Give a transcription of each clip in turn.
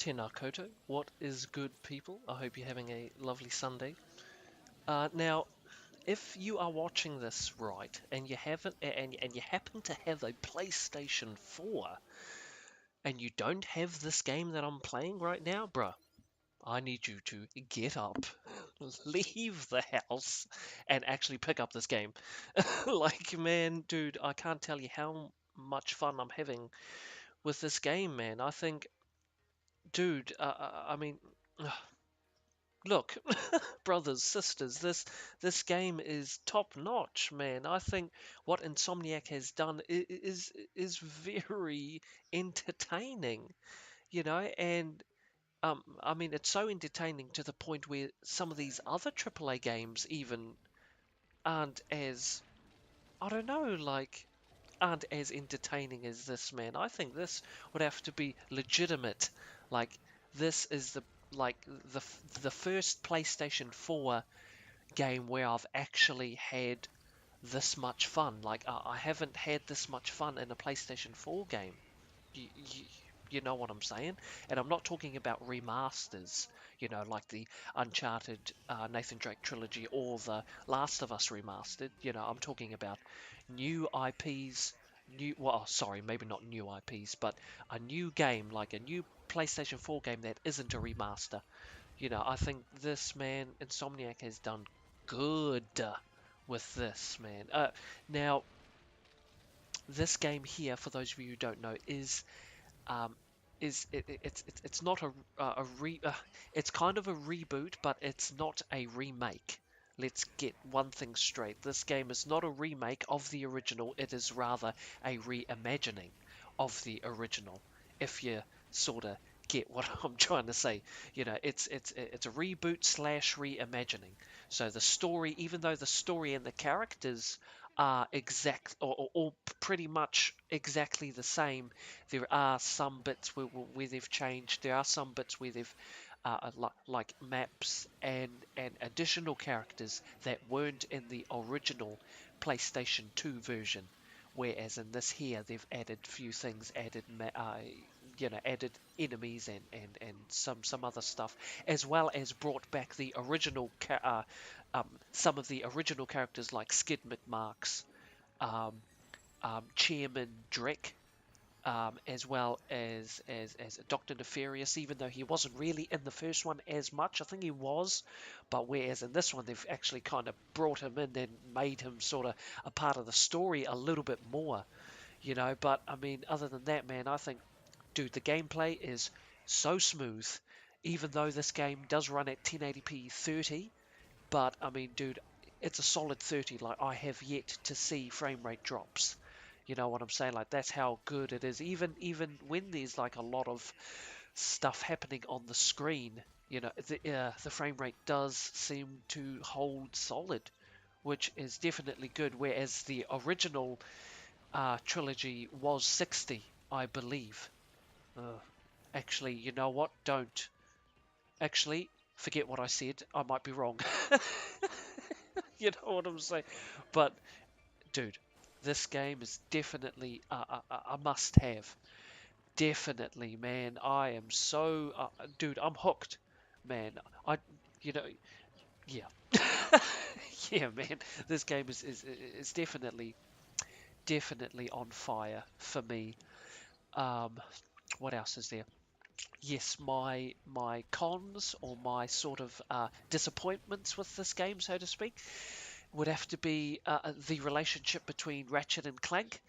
Tēnā koutou. What is good, people? I hope you're having a lovely Sunday. Now, if you are watching this right and you haven't and you happen to have a PlayStation 4 and you don't have this game that I'm playing right now, bruh, I need you to get up, leave the house, and actually pick up this game. Like, man, dude, I can't tell you how much fun I'm having with this game, man. I think, dude, I mean, look, brothers, sisters, this game is top notch, man. I think what Insomniac has done is very entertaining, and I mean it's so entertaining to the point where some of these other AAA games even aren't as I don't know, like aren't as entertaining as this, man. I think this would have to be legitimate. Like this is like the the first PlayStation 4 game where I've actually had this much fun. Like I haven't had this much fun in a PlayStation 4 game. You, you, you know what I'm saying? And I'm not talking about remasters, like the Uncharted Nathan Drake trilogy or the Last of Us remastered. I'm talking about new IPs, sorry, maybe not new IPs, but a new game, like a new PlayStation 4 game that isn't a remaster. I think this man, Insomniac, has done good with this, man. Now, this game here, for those of you who don't know, um, it's not it's kind of a reboot, but it's not a remake. Let's get one thing straight. This game is not a remake of the original. It is rather a reimagining of the original. If you sort of get what I'm trying to say, it's a reboot slash reimagining. So the story, even though the story and the characters are exact or pretty much exactly the same, there are some bits where they've changed. There are some bits where they've like maps and additional characters that weren't in the original PlayStation 2 version. Whereas in this here, they've added few things, added enemies and some other stuff, as well as brought back the original some of the original characters like Skid McMarks, um, Chairman Drek, as well as Doctor Nefarious, even though he wasn't really in the first one as much. I think he was, but whereas in this one they've actually kind of brought him in and made him sort of a part of the story a little bit more, But I mean, other than that, man, I think, dude, the gameplay is so smooth, even though this game does run at 1080p 30. But I mean, dude, it's a solid 30. Like I have yet to see frame rate drops. You know what I'm saying? Like that's how good it is. Even when there's like a lot of stuff happening on the screen, the frame rate does seem to hold solid, which is definitely good. Whereas the original trilogy was 60, I believe. Actually, you know what? Don't. Actually, forget what I said. I might be wrong. You know what I'm saying? But, dude, this game is definitely a must-have. Definitely, man. I am so, dude. I'm hooked, man. I, you know, yeah, yeah, man. This game is definitely on fire for me. Um, what else is there? Yes, my cons or my sort of disappointments with this game, so to speak, would have to be the relationship between Ratchet and Clank.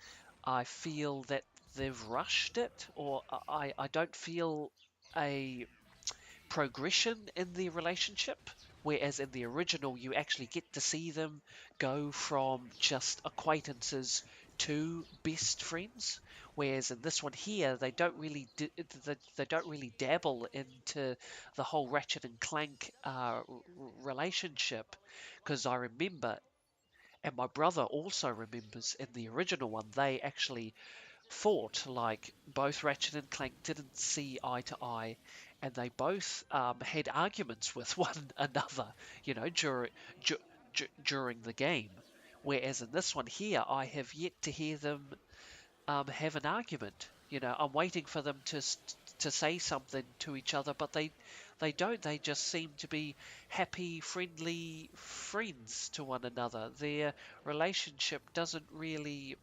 I feel that they've rushed it, or I don't feel a progression in the relationship. Whereas in the original, you actually get to see them go from just acquaintances to best friends. Whereas in this one here, they don't really dabble into the whole Ratchet and Clank relationship. Because I remember, and my brother also remembers in the original one, they actually fought. Like both Ratchet and Clank didn't see eye to eye, and they both had arguments with one another, during the game. Whereas in this one here, I have yet to hear them have an argument. I'm waiting for them to say something to each other, but they don't. They just seem to be happy, friendly friends to one another. Their relationship doesn't really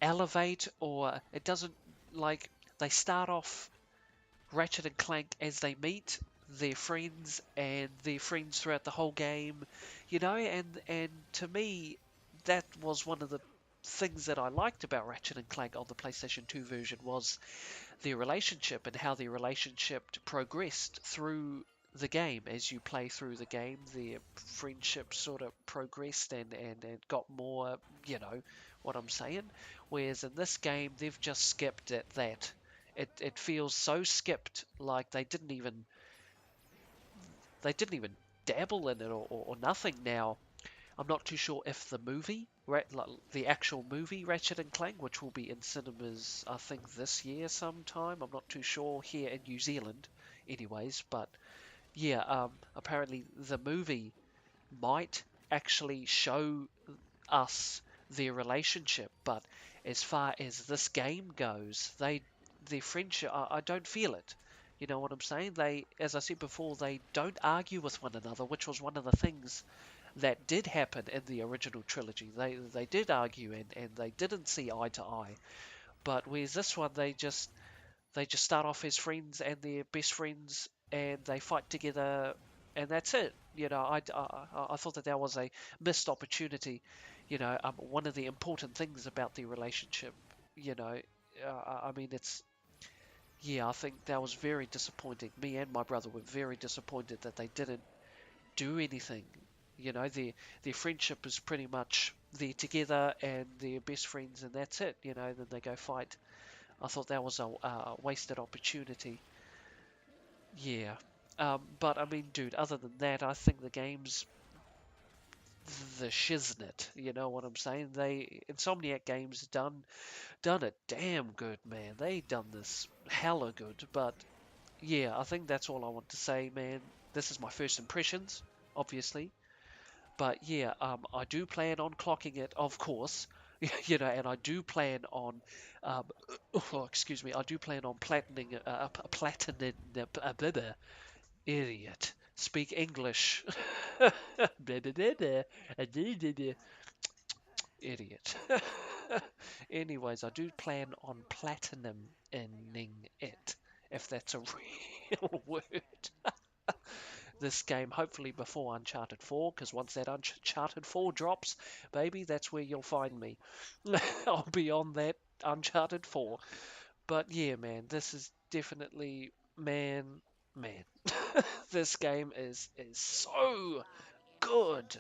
elevate, or it doesn't, like, they start off Ratchet and Clank as they meet. They're friends, and they're friends throughout the whole game, and to me, that was one of the things that I liked about Ratchet and Clank on the PlayStation 2 version was their relationship and how their relationship progressed through the game. As you play through the game, their friendship sort of progressed and got more, you know what I'm saying? Whereas in this game, they've just skipped at that. It feels so skipped, like they didn't even dabble in it or nothing. Now, I'm not too sure if the movie, like the actual movie Ratchet and Clank, which will be in cinemas, I think this year sometime. I'm not too sure here in New Zealand, anyways. But yeah, apparently the movie might actually show us their relationship. But as far as this game goes, their friendship, I don't feel it. You know what I'm saying? As I said before, they don't argue with one another, which was one of the things that did happen in the original trilogy. They did argue and they didn't see eye to eye. But whereas this one, they just start off as friends and they're best friends and they fight together and that's it. I thought that was a missed opportunity. One of the important things about the relationship. You know, I mean, I think that was very disappointing. Me and my brother were very disappointed that they didn't do anything. Their friendship is pretty much they're together and they're best friends and that's it. Then they go fight. I thought that was a wasted opportunity. Yeah. But I mean, dude, other than that, I think the game's the shiznit. You know what I'm saying? Insomniac Games done it damn good, man. They done this hella good. But yeah, I think that's all I want to say, man. This is my first impressions, obviously. But yeah, I do plan on clocking it, of course. And I do plan on, um, oh, excuse me, I do plan on platining, blah, blah, idiot. Speak English. Blah, blah, blah, blah, idiot. Anyways, I do plan on platinuming it, if that's a real word. This game, hopefully before Uncharted 4, because once that Uncharted 4 drops, baby, that's where you'll find me. I'll be on that Uncharted 4. But yeah, man, this is definitely, man. This game is so good.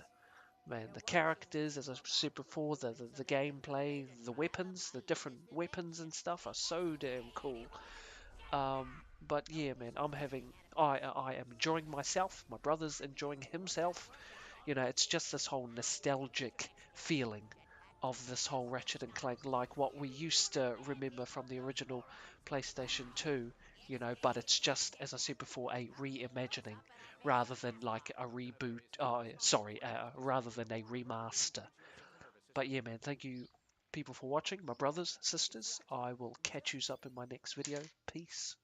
Man, the characters, as I said before, the gameplay, the weapons, the different weapons and stuff are so damn cool. But yeah, man, I am enjoying myself. My brother's enjoying himself. It's just this whole nostalgic feeling of this whole Ratchet and Clank, like what we used to remember from the original PlayStation 2. But it's just, as I said before, a reimagining rather than like a reboot. Sorry, rather than a remaster. But yeah, man, thank you people for watching, my brothers, sisters. I will catch you up in my next video. Peace.